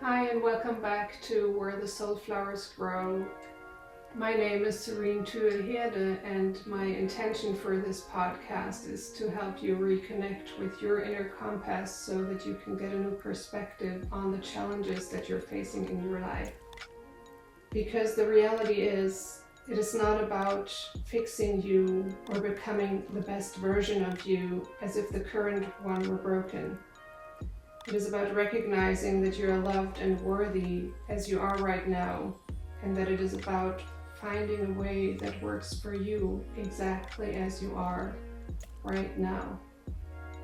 Hi and welcome back to Where the Soul Flowers Grow. My name is Sarine and my intention for this podcast is to help you reconnect with your inner compass so that you can get a new perspective on the challenges that you're facing in your life. Because the reality is, it is not about fixing you or becoming the best version of you as if the current one were broken. It is about recognizing that you are loved and worthy as you are right now, and that it is about finding a way that works for you exactly as you are right now.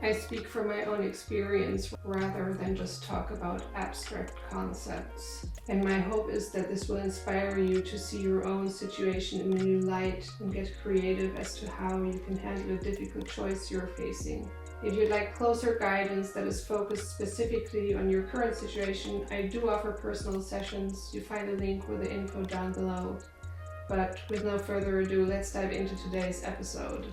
I speak from my own experience rather than just talk about abstract concepts. And my hope is that this will inspire you to see your own situation in a new light and get creative as to how you can handle a difficult choice you're facing. If you'd like closer guidance that is focused specifically on your current situation, I do offer personal sessions. You find a link with the info down below. But with no further ado, let's dive into today's episode.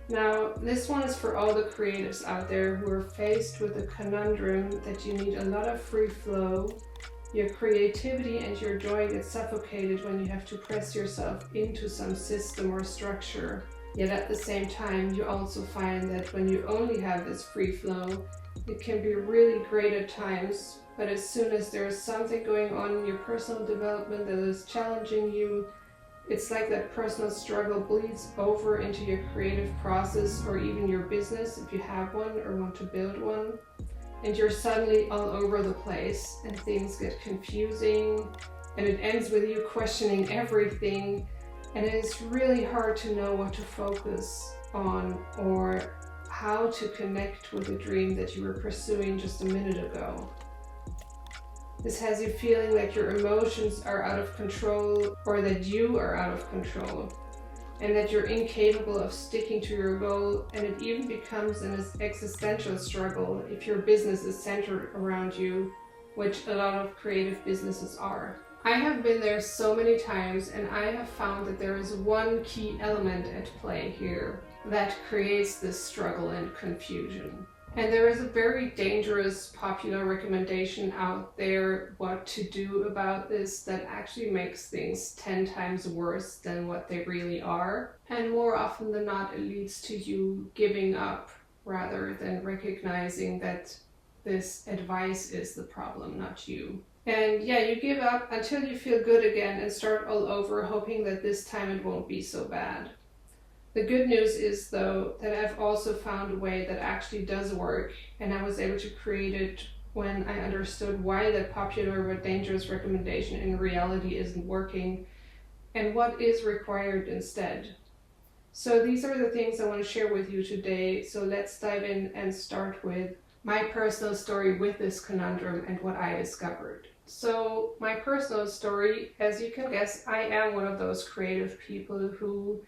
Now, this one is for all the creatives out there who are faced with the conundrum that you need a lot of free flow. Your creativity and your joy get suffocated when you have to press yourself into some system or structure. Yet at the same time, you also find that when you only have this free flow, it can be really great at times, but as soon as there is something going on in your personal development that is challenging you, it's like that personal struggle bleeds over into your creative process or even your business if you have one or want to build one. And you're suddenly all over the place and things get confusing and it ends with you questioning everything. And it is really hard to know what to focus on or how to connect with the dream that you were pursuing just a minute ago. This has you feeling like your emotions are out of control or that you are out of control and that you're incapable of sticking to your goal, and it even becomes an existential struggle if your business is centered around you, which a lot of creative businesses are. I have been there so many times and I have found that there is one key element at play here that creates this struggle and confusion. And there is a very dangerous popular recommendation out there what to do about this that actually makes things 10 times worse than what they really are. And more often than not, it leads to you giving up rather than recognizing that this advice is the problem, not you. And yeah, you give up until you feel good again and start all over, hoping that this time it won't be so bad. The good news is, though, that I've also found a way that actually does work, and I was able to create it when I understood why that popular but dangerous recommendation in reality isn't working and what is required instead. So these are the things I want to share with you today. So let's dive in and start with my personal story with this conundrum and what I discovered. So my personal story, as you can guess, I am one of those creative people who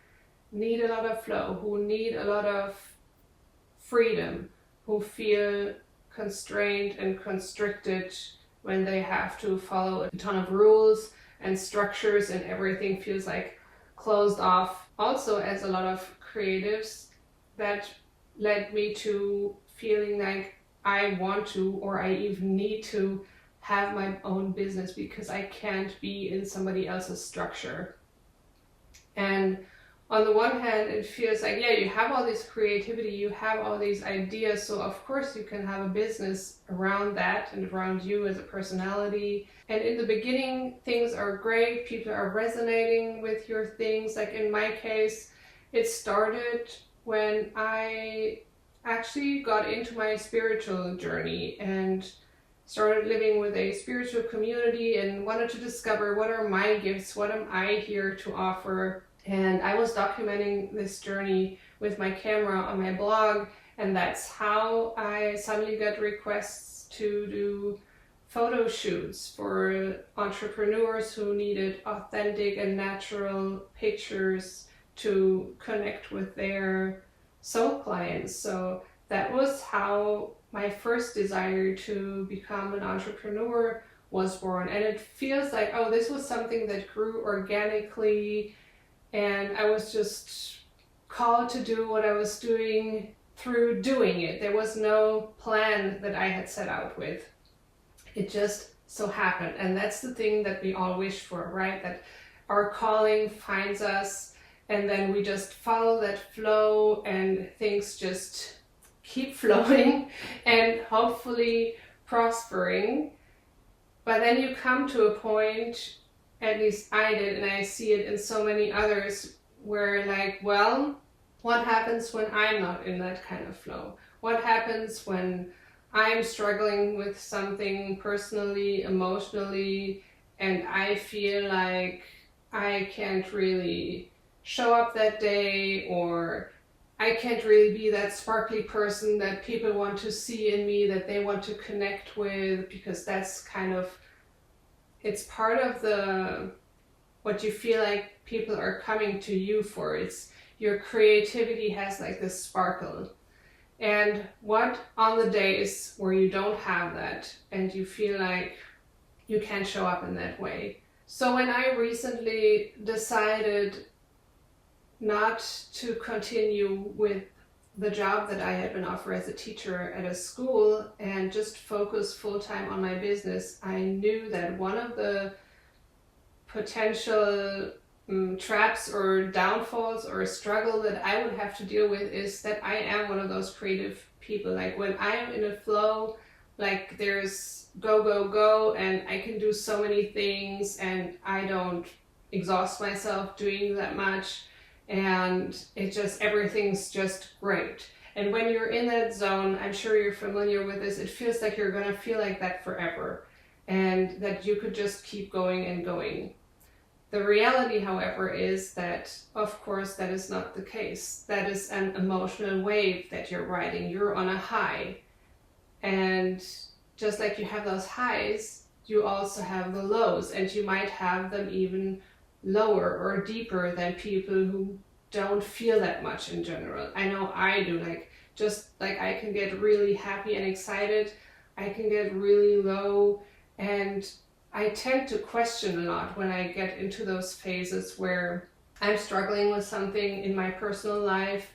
need a lot of flow, who need a lot of freedom, who feel constrained and constricted when they have to follow a ton of rules and structures and everything feels like closed off. Also, as a lot of creatives, that led me to feeling like I want to, or I even need to, have my own business because I can't be in somebody else's structure. And on the one hand, it feels like, yeah, you have all this creativity, you have all these ideas, so of course you can have a business around that and around you as a personality. And in the beginning, things are great, people are resonating with your things. Like in my case, it started when I actually got into my spiritual journey and started living with a spiritual community and wanted to discover what are my gifts, what am I here to offer. And I was documenting this journey with my camera on my blog, and that's how I suddenly got requests to do photo shoots for entrepreneurs who needed authentic and natural pictures to connect with their soul clients. So that was how my first desire to become an entrepreneur was born. And it feels like, oh, this was something that grew organically, and I was just called to do what I was doing through doing it. There was no plan that I had set out with. It just so happened. And that's the thing that we all wish for, right? That our calling finds us, and then we just follow that flow and things just keep flowing and hopefully prospering. But then you come to a point, at least I did, and I see it in so many others, where like, well, what happens when I'm not in that kind of flow? What happens when I'm struggling with something personally, emotionally, and I feel like I can't really show up that day, or I can't really be that sparkly person that people want to see in me, that they want to connect with, because that's kind of, it's part of the, what you feel like people are coming to you for. It's your creativity has like this sparkle. And what on the days where you don't have that and you feel like you can't show up in that way? So when I recently decided not to continue with the job that I had been offered as a teacher at a school and just focus full-time on my business, I knew that one of the potential traps or downfalls or struggle that I would have to deal with is that I am one of those creative people. Like when I'm in a flow, like there's go, go, go, and I can do so many things and I don't exhaust myself doing that much. And it just, everything's just great. And when you're in that zone, I'm sure you're familiar with this, it feels like you're gonna feel like that forever and that you could just keep going and going. The reality, however, is that, of course, that is not the case. That is an emotional wave that you're riding. You're on a high. And just like you have those highs, you also have the lows, and you might have them even lower or deeper than people who don't feel that much in general. I know I do, like just like I can get really happy and excited, I can get really low, and I tend to question a lot when I get into those phases where I'm struggling with something in my personal life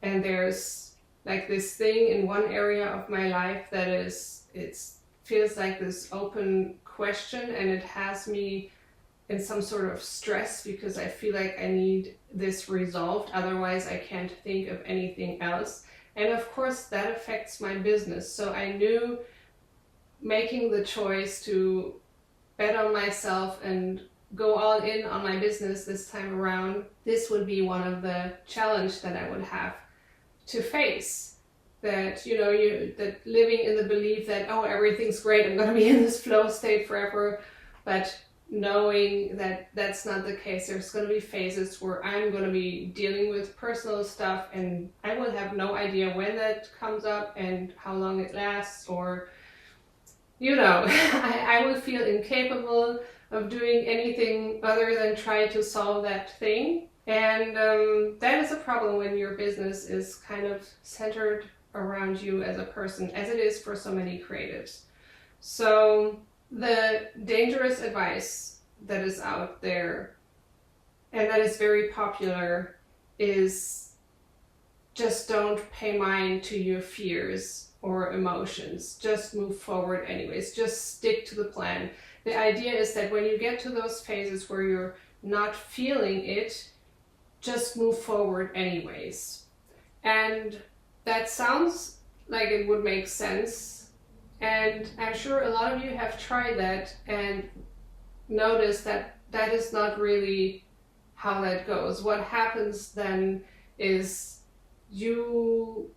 and there's like this thing in one area of my life that is, it feels like this open question and it has me in some sort of stress because I feel like I need this resolved, otherwise I can't think of anything else. And of course that affects my business. So I knew making the choice to bet on myself and go all in on my business this time around, this would be one of the challenge that I would have to face. That, you know, that living in the belief that, oh, everything's great, I'm going to be in this flow state forever, but knowing that that's not the case. There's going to be phases where I'm going to be dealing with personal stuff and I will have no idea when that comes up and how long it lasts, or you know, I will feel incapable of doing anything other than try to solve that thing. And that is a problem when your business is kind of centered around you as a person, as it is for so many creatives. So the dangerous advice that is out there and that is very popular is just don't pay mind to your fears or emotions. Just move forward anyways. Just stick to the plan. The idea is that when you get to those phases where you're not feeling it, just move forward anyways. And that sounds like it would make sense. And I'm sure a lot of you have tried that and noticed that that is not really how that goes. What happens then is you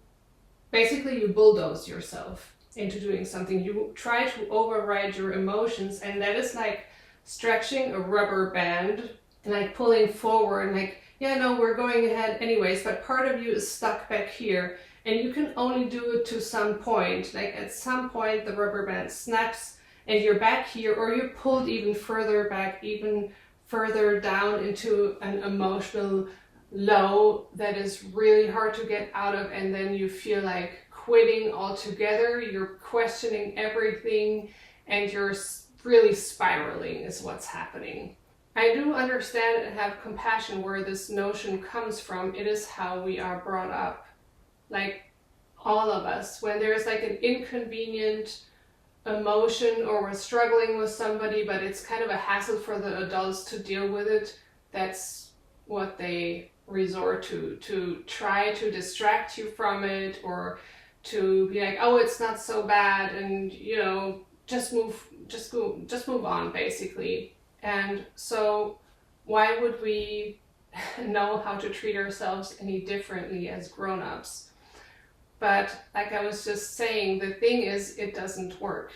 bulldoze yourself into doing something. You try to override your emotions, and that is like stretching a rubber band and like pulling forward, like, yeah, no, we're going ahead anyways, but part of you is stuck back here and you can only do it to some point. Like at some point the rubber band snaps and you're back here, or you're pulled even further back, even further down into an emotional low that is really hard to get out of, and then you feel like quitting altogether. You're questioning everything and you're really spiraling is what's happening. I do understand and have compassion where this notion comes from. It is how we are brought up, like all of us. When there's like an inconvenient emotion or we're struggling with somebody, but it's kind of a hassle for the adults to deal with it, that's what they resort to try to distract you from it, or to be like, oh, it's not so bad, and just move on, basically. And so why would we know how to treat ourselves any differently as grown-ups? But like I was just saying, the thing is, it doesn't work.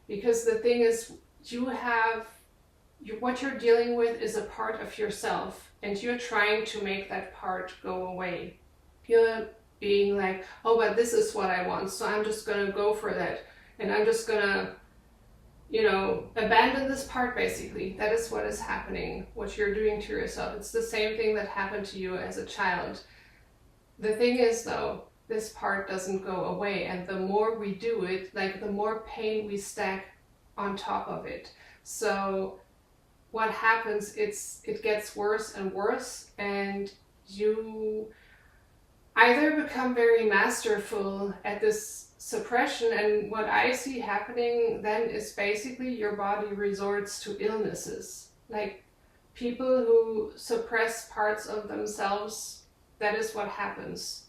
Because the thing is, what you're dealing with is a part of yourself, and you're trying to make that part go away. You're being like, oh, but this is what I want, so I'm just gonna go for that. And I'm just gonna, abandon this part, basically. That is what is happening, what you're doing to yourself. It's the same thing that happened to you as a child. The thing is, though, this part doesn't go away, and the more we do it, like, the more pain we stack on top of it. So what happens, it gets worse and worse, and you either become very masterful at this suppression, and what I see happening then is basically your body resorts to illnesses. Like, people who suppress parts of themselves, that is what happens.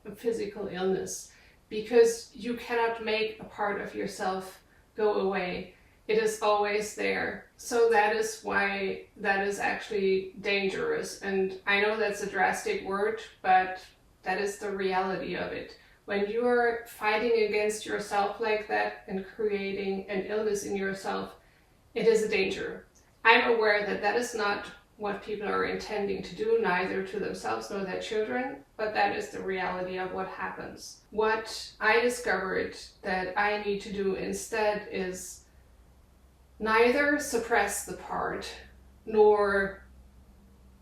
A physical illness, because you cannot make a part of yourself go away. It is always there. So that is why that is actually dangerous. And I know that's a drastic word, but that is the reality of it. When you are fighting against yourself like that and creating an illness in yourself, it is a danger. I'm aware that that is not what people are intending to do, neither to themselves nor their children, but that is the reality of what happens. What I discovered that I need to do instead is neither suppress the part nor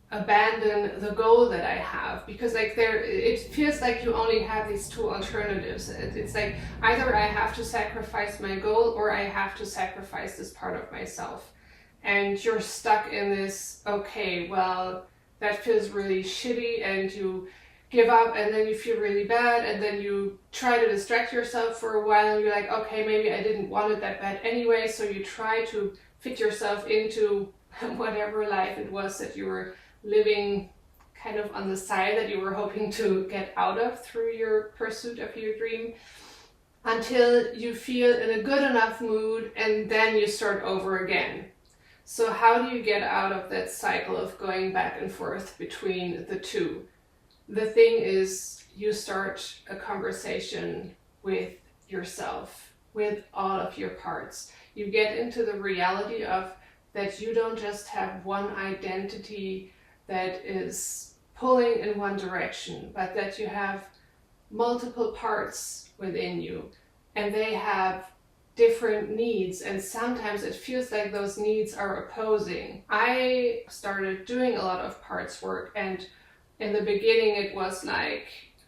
abandon the goal that I have, because it feels like you only have these two alternatives. It's like, either I have to sacrifice my goal or I have to sacrifice this part of myself. And you're stuck in this, okay, well, that feels really shitty, and you give up, and then you feel really bad, and then you try to distract yourself for a while, and you're like, okay, maybe I didn't want it that bad anyway, so you try to fit yourself into whatever life it was that you were living kind of on the side, that you were hoping to get out of through your pursuit of your dream, until you feel in a good enough mood, and then you start over again. So how do you get out of that cycle of going back and forth between the two? The thing is, you start a conversation with yourself, with all of your parts. You get into the reality of that you don't just have one identity that is pulling in one direction, but that you have multiple parts within you, and they have different needs, and sometimes it feels like those needs are opposing. I started doing a lot of parts work, and in the beginning it was like,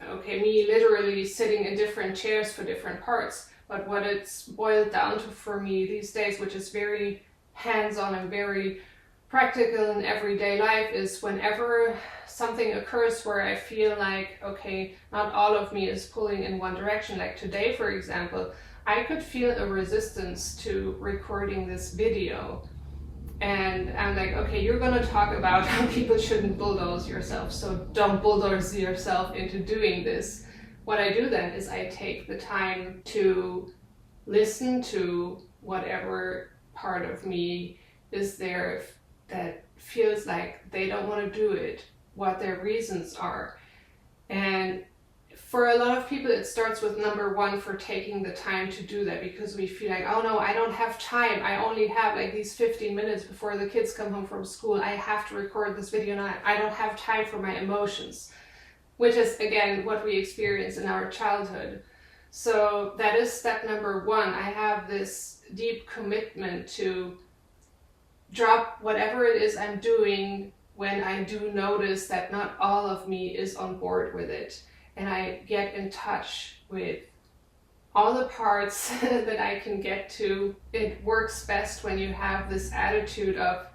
okay, me literally sitting in different chairs for different parts. But what it's boiled down to for me these days, which is very hands-on and very practical in everyday life, is whenever something occurs where I feel like, okay, not all of me is pulling in one direction, like today, for example, I could feel a resistance to recording this video. And I'm like, okay, you're gonna talk about how people shouldn't bulldoze yourself, so don't bulldoze yourself into doing this. What I do then is I take the time to listen to whatever part of me is there that feels like they don't want to do it, what their reasons are. And for a lot of people, it starts with number one, for taking the time to do that, because we feel like, oh no, I don't have time. I only have like these 15 minutes before the kids come home from school. I have to record this video and I don't have time for my emotions, which is again what we experience in our childhood. So that is step number one. I have this deep commitment to drop whatever it is I'm doing when I do notice that not all of me is on board with it. And I get in touch with all the parts that I can get to. It works best when you have this attitude of,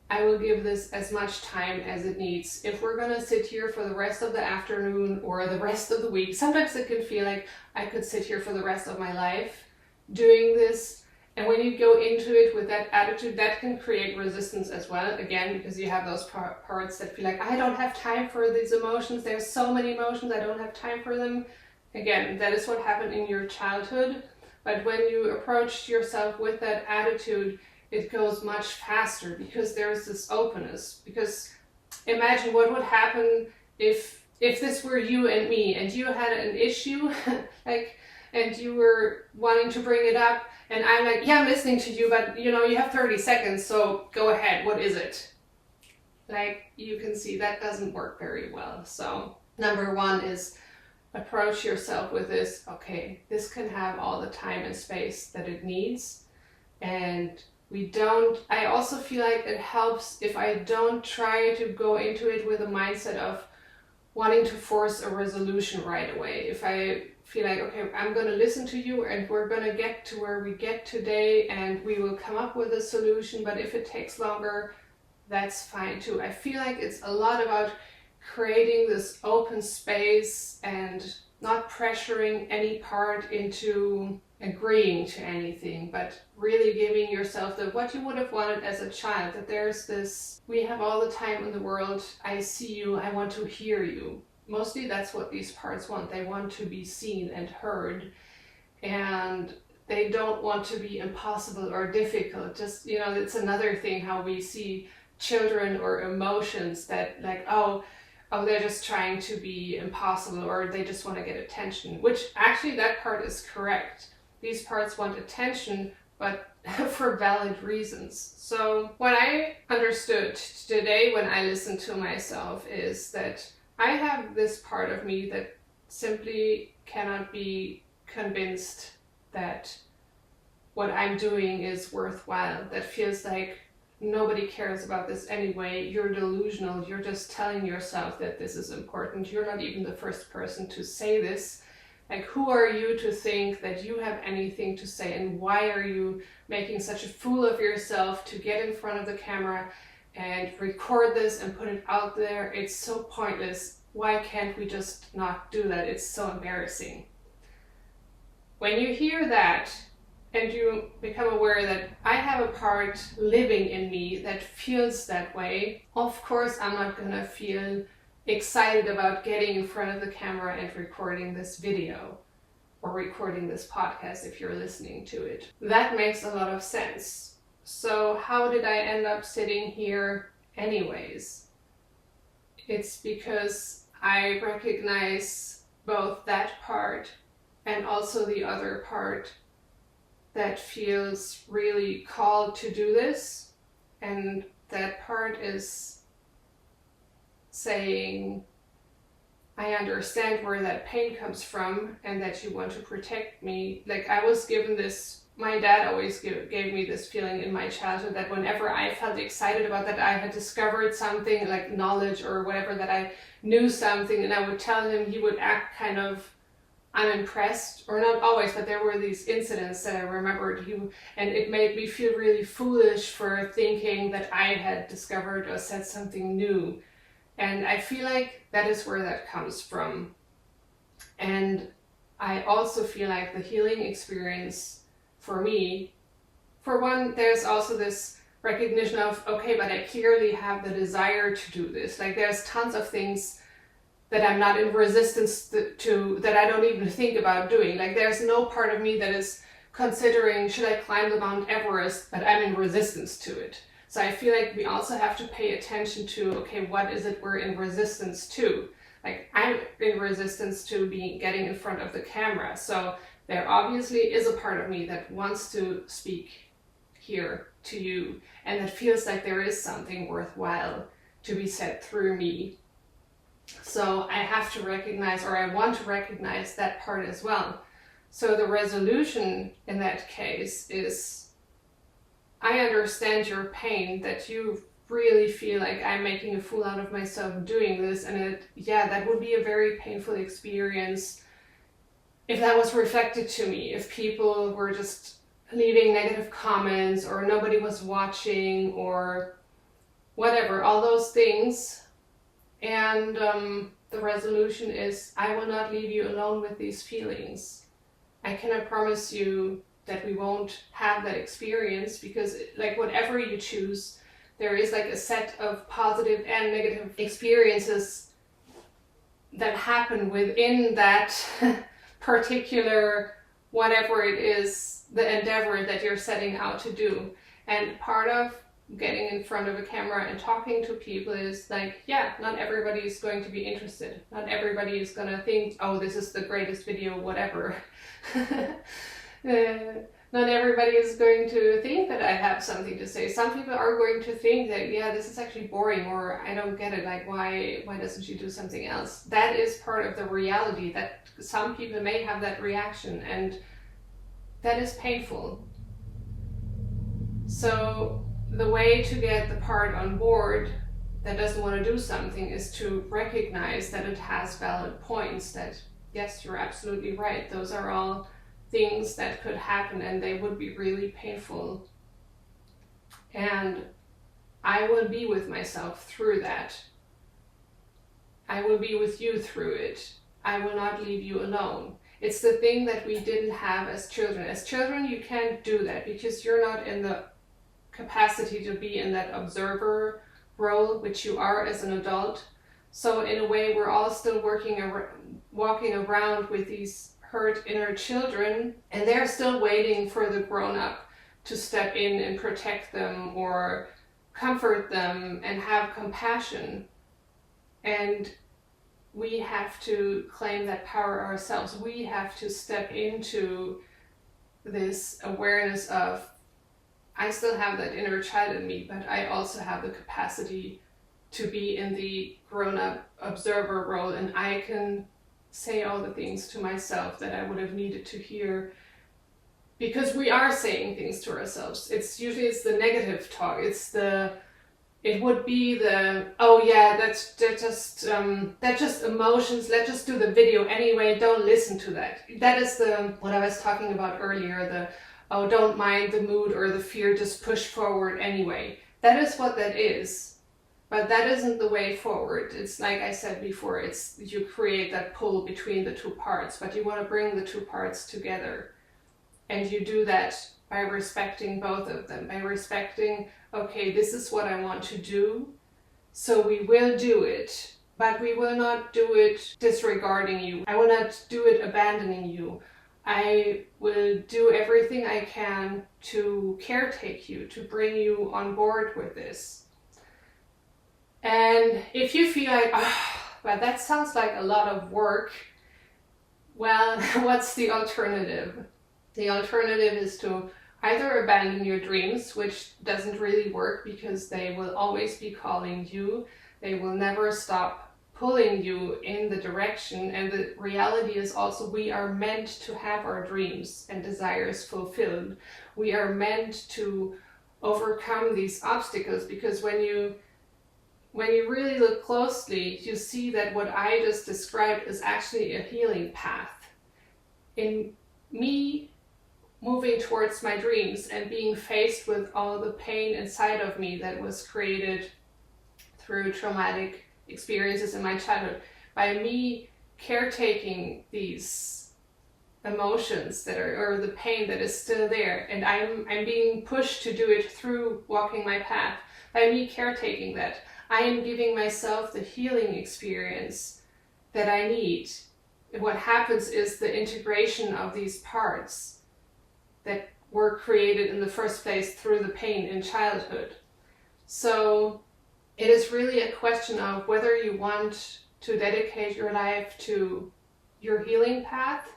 I will give this as much time as it needs. If we're gonna sit here for the rest of the afternoon or the rest of the week, sometimes it can feel like I could sit here for the rest of my life, doing this. And when you go into it with that attitude, that can create resistance as well, again, because you have those parts that feel like, I don't have time for these emotions, there's so many emotions, I don't have time for them. Again, that is what happened in your childhood. But when you approach yourself with that attitude, it goes much faster because there's this openness. Because imagine what would happen if this were you and me, and you had an issue, like, and you were wanting to bring it up, and I'm like, yeah, I'm listening to you, but you know, you have 30 seconds, so go ahead, what is it? Like, you can see that doesn't work very well. So number one is approach yourself with this, okay, this can have all the time and space that it needs. And I also feel like it helps if I don't try to go into it with a mindset of wanting to force a resolution right away. If I feel like, okay, I'm going to listen to you and we're going to get to where we get today and we will come up with a solution, but if it takes longer, that's fine too. I feel like it's a lot about creating this open space and not pressuring any part into agreeing to anything, but really giving yourself what you would have wanted as a child, that there's this, we have all the time in the world, I see you, I want to hear you. Mostly that's what these parts want. They want to be seen and heard, and they don't want to be impossible or difficult. Just, you know, it's another thing how we see children or emotions that like, oh, they're just trying to be impossible, or they just want to get attention, which actually that part is correct. These parts want attention, but for valid reasons. So what I understood today when I listened to myself is that I have this part of me that simply cannot be convinced that what I'm doing is worthwhile, that feels like nobody cares about this anyway, you're delusional, you're just telling yourself that this is important, you're not even the first person to say this. Like, who are you to think that you have anything to say, and why are you making such a fool of yourself to get in front of the camera and record this and put it out there? It's so pointless. Why can't we just not do that? It's so embarrassing. When you hear that and you become aware that I have a part living in me that feels that way, of course I'm not gonna feel excited about getting in front of the camera and recording this video or recording this podcast if you're listening to it. That makes a lot of sense. So how did I end up sitting here anyways? It's because I recognize both that part and also the other part that feels really called to do this, and that part is saying, I understand where that pain comes from and that you want to protect me. Like, I was given this, my dad always gave me this feeling in my childhood that whenever I felt excited about that I had discovered something, like knowledge or whatever, that I knew something, and I would tell him, he would act kind of unimpressed, or not always, but there were these incidents that I remembered and it made me feel really foolish for thinking that I had discovered or said something new. And I feel like that is where that comes from. And I also feel like the healing experience for me, for one, there's also this recognition of, okay, but I clearly have the desire to do this. Like, there's tons of things that I'm not in resistance to, that I don't even think about doing. Like, there's no part of me that is considering, should I climb the Mount Everest, but I'm in resistance to it. So I feel like we also have to pay attention to, okay, what is it we're in resistance to? Like, I'm in resistance to getting in front of the camera. So there obviously is a part of me that wants to speak here to you, and that feels like there is something worthwhile to be said through me. So I have to recognize, or I want to recognize, that part as well. So the resolution in that case is, I understand your pain, that you really feel like I'm making a fool out of myself doing this, and that would be a very painful experience if that was reflected to me, if people were just leaving negative comments, or nobody was watching, or whatever, all those things. And the resolution is, I will not leave you alone with these feelings. I cannot promise you that we won't have that experience, because like whatever you choose, there is like a set of positive and negative experiences that happen within that particular whatever it is, the endeavor that you're setting out to do. And part of getting in front of a camera and talking to people is like, yeah, not everybody is going to be interested. Not everybody is going to think, oh, this is the greatest video, whatever. Not everybody is going to think that I have something to say. Some people are going to think that, yeah, this is actually boring, or I don't get it, like why doesn't she do something else? That is part of the reality, that some people may have that reaction, and that is painful. So the way to get the part on board that doesn't want to do something is to recognize that it has valid points, that yes, you're absolutely right, those are all things that could happen and they would be really painful. And I will be with myself through that. I will be with you through it. I will not leave you alone. It's the thing that we didn't have as children. As children, you can't do that because you're not in the capacity to be in that observer role, which you are as an adult. So in a way, we're all still walking around with these hurt inner children, and they're still waiting for the grown-up to step in and protect them or comfort them and have compassion. And we have to claim that power ourselves. We have to step into this awareness of, I still have that inner child in me, but I also have the capacity to be in the grown-up observer role, and I can say all the things to myself that I would have needed to hear, because we are saying things to ourselves. It's the negative talk. It would be the, oh yeah, that's just emotions. Let's just do the video anyway. Don't listen to that. That is what I was talking about earlier. Oh, don't mind the mood or the fear. Just push forward anyway. That is what that is. But that isn't the way forward. It's like I said before, you create that pull between the two parts, but you want to bring the two parts together. And you do that by respecting both of them, by respecting, okay, this is what I want to do, so we will do it, but we will not do it disregarding you. I will not do it abandoning you. I will do everything I can to caretake you, to bring you on board with this. And if you feel like, but that sounds like a lot of work, well, what's the alternative? The alternative is to either abandon your dreams, which doesn't really work because they will always be calling you. They will never stop pulling you in the direction. And the reality is also, we are meant to have our dreams and desires fulfilled. We are meant to overcome these obstacles, because when you really look closely, you see that what I just described is actually a healing path. In me moving towards my dreams and being faced with all the pain inside of me that was created through traumatic experiences in my childhood, by me caretaking these emotions or the pain that is still there, and I'm being pushed to do it through walking my path, by me caretaking that, I am giving myself the healing experience that I need. And what happens is the integration of these parts that were created in the first place through the pain in childhood. So it is really a question of whether you want to dedicate your life to your healing path,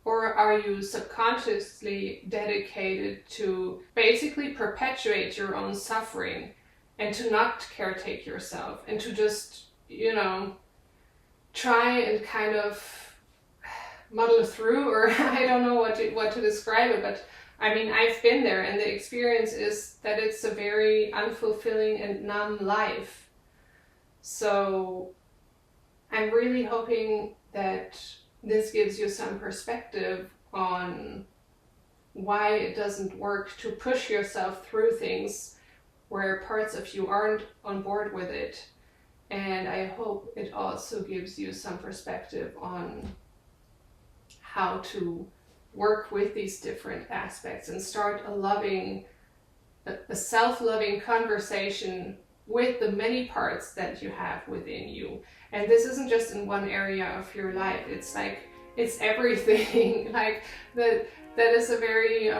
or are you subconsciously dedicated to basically perpetuate your own suffering and to not caretake yourself, and to just, try and kind of muddle through, or I don't know what to describe it, but I mean, I've been there, and the experience is that it's a very unfulfilling and numb life. So I'm really hoping that this gives you some perspective on why it doesn't work to push yourself through things where parts of you aren't on board with it. And I hope it also gives you some perspective on how to work with these different aspects and start a self-loving conversation with the many parts that you have within you. And this isn't just in one area of your life. It's like, it's everything. Like that is a very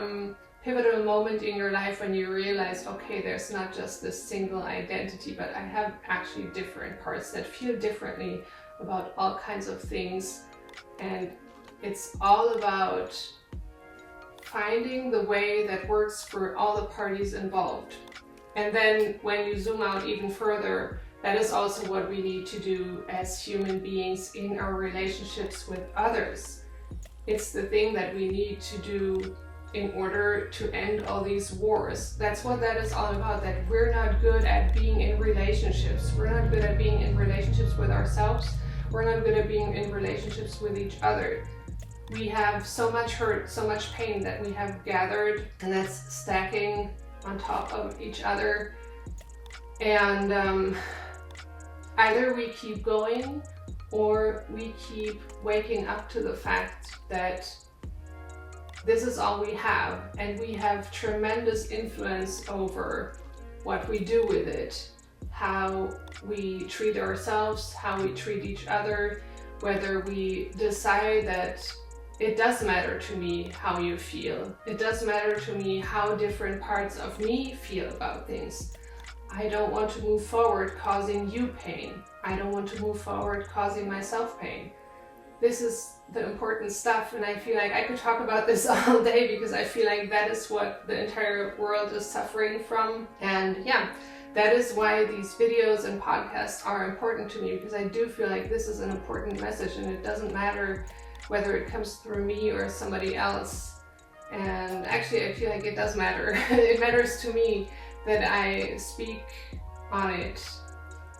pivotal moment in your life when you realize, okay, there's not just this single identity, but I have actually different parts that feel differently about all kinds of things. And it's all about finding the way that works for all the parties involved. And then when you zoom out even further, that is also what we need to do as human beings in our relationships with others. It's the thing that we need to do in order to end all these wars. That's what that is all about, that we're not good at being in relationships. We're not good at being in relationships with ourselves. We're not good at being in relationships with each other. We have so much hurt, so much pain that we have gathered, and that's stacking on top of each other. And either we keep going or we keep waking up to the fact that this is all we have, and we have tremendous influence over what we do with it, how we treat ourselves, how we treat each other, whether we decide that it does matter to me how you feel. It does matter to me how different parts of me feel about things. I don't want to move forward causing you pain. I don't want to move forward causing myself pain. This is the important stuff, and I feel like I could talk about this all day because I feel like that is what the entire world is suffering from. And yeah, that is why these videos and podcasts are important to me, because I do feel like this is an important message, and it doesn't matter whether it comes through me or somebody else. And actually, I feel like it does matter. It matters to me that I speak on it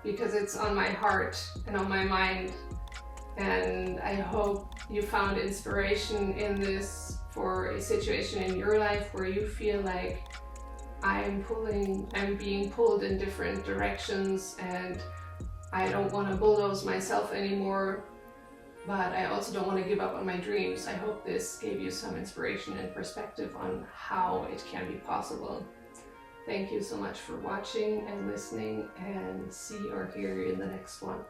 because it's on my heart and on my mind. And I hope you found inspiration in this for a situation in your life where you feel like I'm being pulled in different directions, and I don't want to bulldoze myself anymore, but I also don't want to give up on my dreams. I hope this gave you some inspiration and perspective on how it can be possible. Thank you so much for watching and listening, and see or hear you in the next one.